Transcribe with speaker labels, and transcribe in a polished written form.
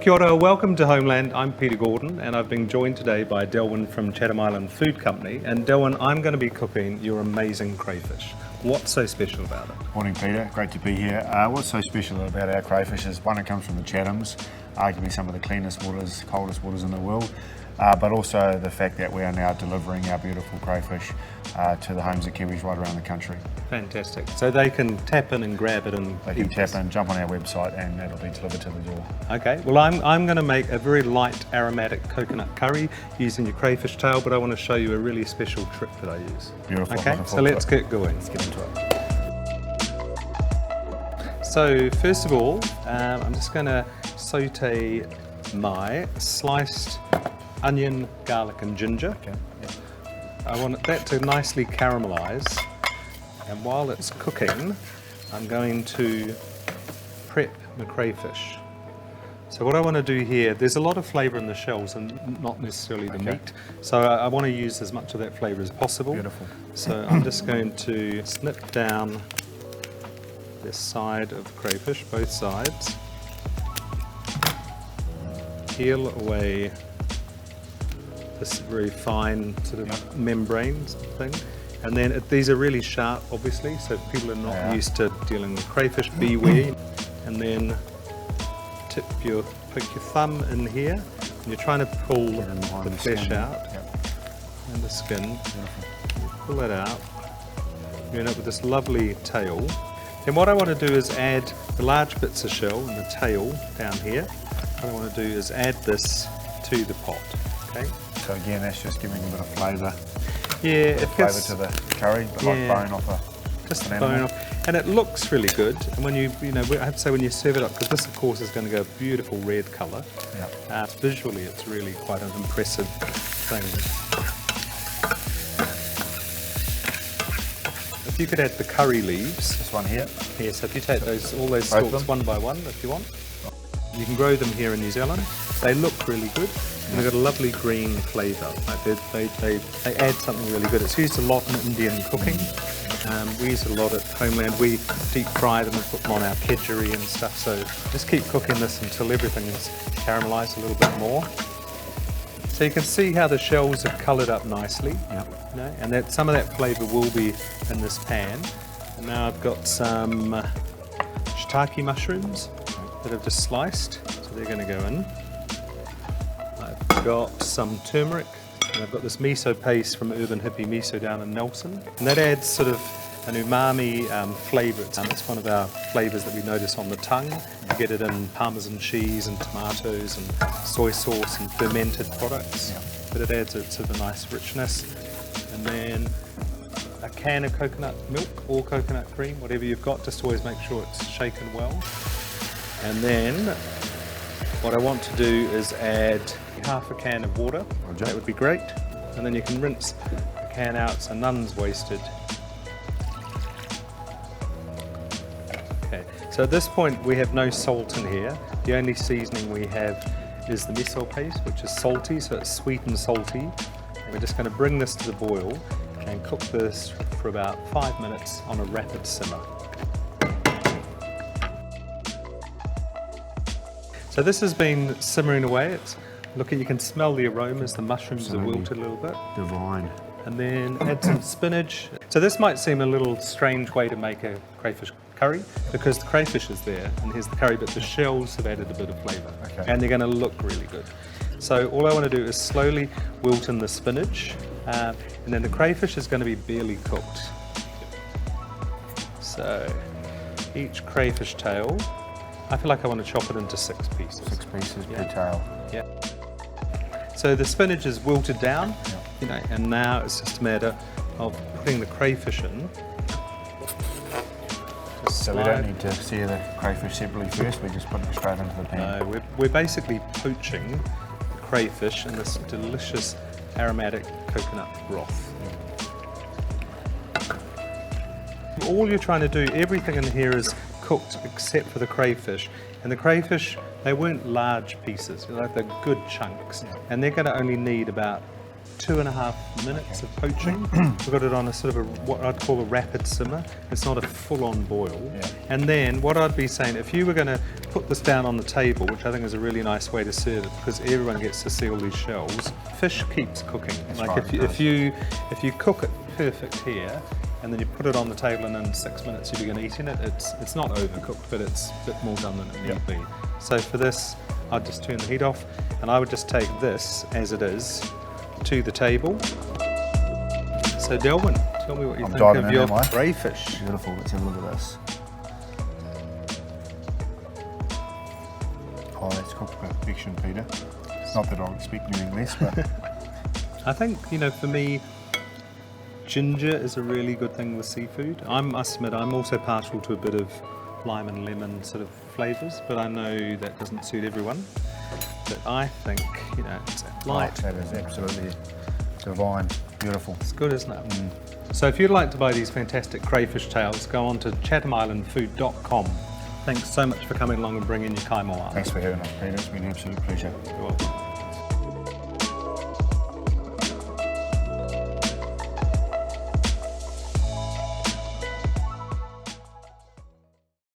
Speaker 1: Kia ora, welcome to Homeland. I'm Peter Gordon and I've been joined today by Delwyn from Chatham Island Food Company. And Delwyn, I'm going to be cooking your amazing crayfish. What's so special about it?
Speaker 2: Morning Peter, great to be here. What's so special about our crayfish is one, it comes from the Chathams, arguably some of the cleanest waters, coldest waters in the world, but also the fact that we are now delivering our beautiful crayfish to the homes of Kiwis right around the country.
Speaker 1: Fantastic. So they can tap in and grab it and
Speaker 2: They can tap in, jump on our website and it'll be delivered to the door.
Speaker 1: Okay, well I'm going to make a very light aromatic coconut curry using your crayfish tail, but I want to show you a really special trick that I use.
Speaker 2: Beautiful.
Speaker 1: Okay, so let's get going.
Speaker 2: Let's get into it.
Speaker 1: So first of all, I'm just going to saute my sliced onion, garlic and ginger.
Speaker 2: Okay. Yep.
Speaker 1: I want that to nicely caramelize, and while it's cooking I'm going to prep my crayfish. So what I want to do here, there's a lot of flavour in the shells and not necessarily the meat, so I want to use as much of that flavour as possible.
Speaker 2: Beautiful.
Speaker 1: So I'm just going to snip down this side of the crayfish, both sides, peel away this very fine sort of membrane thing, and then these are really sharp obviously, so if people are not used to dealing with crayfish, beware. And then poke your thumb in here and you're trying to pull the flesh out and the skin. Pull that out, you end up with this lovely tail. Then what I want to do is add the large bits of shell and the tail down here. What I want to do is add this to the pot. Okay.
Speaker 2: So again, that's just giving a bit of flavour.
Speaker 1: Yeah, it
Speaker 2: flavour to the curry, but like bone off
Speaker 1: just the bone off, and it looks really good. And when you know, I have to say when you serve it up, because this of course is going to go a beautiful red colour. Yeah. Visually, it's really quite an impressive thing. If you could add the curry leaves.
Speaker 2: This one here.
Speaker 1: Yeah, so if you take those, all those stalks one by one, if you want. You can grow them here in New Zealand. They look really good. And they've got a lovely green flavour. Like they add something really good. It's used a lot in Indian cooking. We use it a lot at Homeland. We deep fry them and put them on our kedgeree and stuff. So just keep cooking this until everything is caramelised a little bit more. So you can see how the shells are coloured up nicely.
Speaker 2: Yep.
Speaker 1: You know, and that some of that flavour will be in this pan. And now I've got some Shiitake mushrooms that I've just sliced. So they're going to go in. I've got some turmeric, and I've got this miso paste from Urban Hippie Miso down in Nelson, and that adds sort of an umami flavour. It's one of our flavours that we notice on the tongue. You get it in Parmesan cheese and tomatoes and soy sauce and fermented products, but it adds a sort of a nice richness. And then a can of coconut milk or coconut cream, whatever you've got, just always make sure it's shaken well. And then what I want to do is add half a can of water. That would be great. And then you can rinse the can out so none's wasted. Okay, so at this point we have no salt in here. The only seasoning we have is the miso paste, which is salty, so it's sweet and salty. And we're just going to bring this to the boil and cook this for about 5 minutes on a rapid simmer. So this has been simmering away. Look, you can smell the aromas. The mushrooms are wilted a little bit.
Speaker 2: Divine.
Speaker 1: And then add some spinach. So this might seem a little strange way to make a crayfish curry because the crayfish is there and here's the curry, but the shells have added a bit of flavour. Okay. And they're going to look really good. So all I want to do is slowly wilt in the spinach, and then the crayfish is going to be barely cooked. So each crayfish tail, I feel like I want to chop it into 6 pieces.
Speaker 2: 6 pieces per tail.
Speaker 1: Yeah. So the spinach is wilted down, you know, and now it's just a matter of putting the crayfish in.
Speaker 2: So we don't need to sear the crayfish separately first, we just put it straight into the pan.
Speaker 1: No, we're basically poaching the crayfish in this delicious aromatic coconut broth. All you're trying to do, everything in here is cooked except for the crayfish. And the crayfish, they weren't large pieces, like they're good chunks. And they're going to only need about 2.5 minutes of poaching. We've got it on a sort of what I'd call a rapid simmer. It's not a full-on boil.
Speaker 2: Yeah.
Speaker 1: And then what I'd be saying, if you were going to put this down on the table, which I think is a really nice way to serve it, because everyone gets to see all these shells. Fish keeps cooking.
Speaker 2: That's
Speaker 1: like
Speaker 2: right,
Speaker 1: if you cook it perfect here, and then you put it on the table, and in 6 minutes you begin eating it. It's not overcooked, but it's a bit more done than it need be. So for this, I'd just turn the heat off, and I would just take this as it is to the table. So Delwyn, tell me what you think of your crayfish.
Speaker 2: Beautiful. Let's have a look at this. Oh, that's cooked to perfection, Peter. Not that I expect anything less, but
Speaker 1: I think, you know, for me, ginger is a really good thing with seafood. I must admit, I'm also partial to a bit of lime and lemon sort of flavours, but I know that doesn't suit everyone. But I think, you know, it's light.
Speaker 2: that is absolutely divine. Beautiful.
Speaker 1: It's good, isn't it? So if you'd like to buy these fantastic crayfish tails, go on to chathamislandfood.com. Thanks so much for coming along and bringing your kaimoa.
Speaker 2: Thanks for having us, Peter. It's been an absolute pleasure.
Speaker 1: You're welcome.